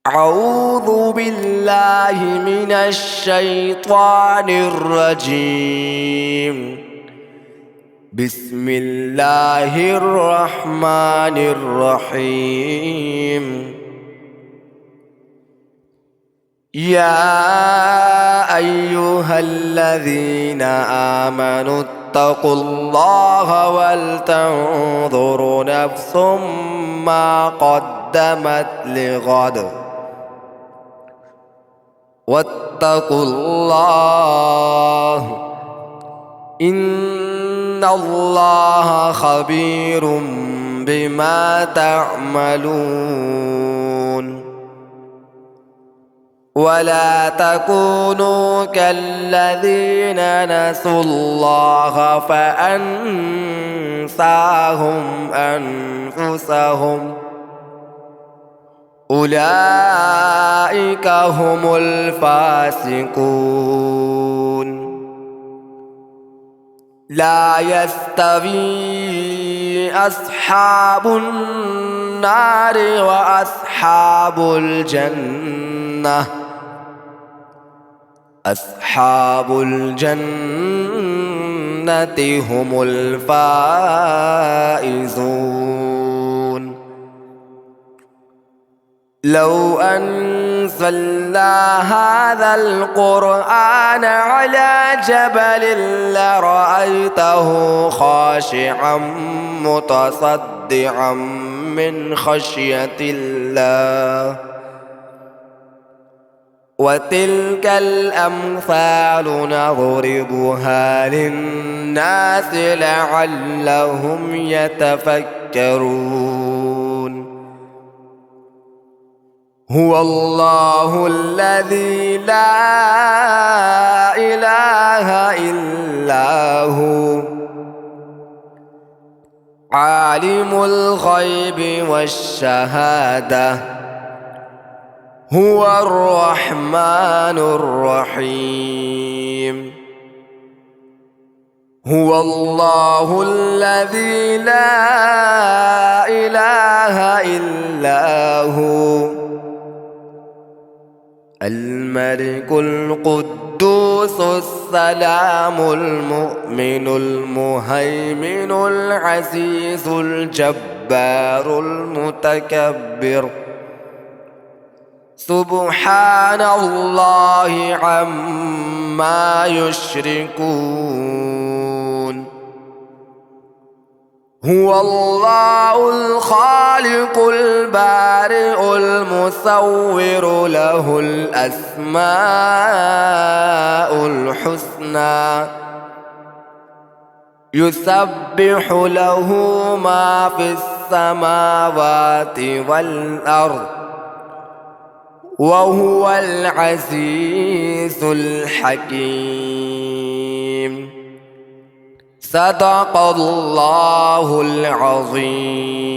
أعوذ بالله من الشيطان الرجيم. بسم الله الرحمن الرحيم. يا أيها الذين آمنوا اتقوا الله ولتنظر نفس ما قدمت لغد واتقوا الله إن الله خبير بما تعملون. ولا تكونوا كالذين نسوا الله فأنساهم أنفسهم أولئك هم الفاسقون. لا يستوي أصحاب النار وأصحاب الجنة. أصحاب الجنة هم الفائزون. لو أنزلنا هذا القرآن على جبل لرأيته خاشعا متصدعا من خشية الله. وتلك الأمثال نضربها للناس لعلهم يتفكرون. هو الله الذي لا إله إلا هو عالم الغيب والشهادة هو الرحمن الرحيم. هو الله الذي لا إله إلا هو الملك القدوس السلام المؤمن المهيمن العزيز الجبار المتكبر. سبحان الله عما يشركون. هو الله الخالق البارئ المصور له الأسماء الحسنى يسبح له ما في السماوات والأرض وهو العزيز الحكيم. صدق الله العظيم.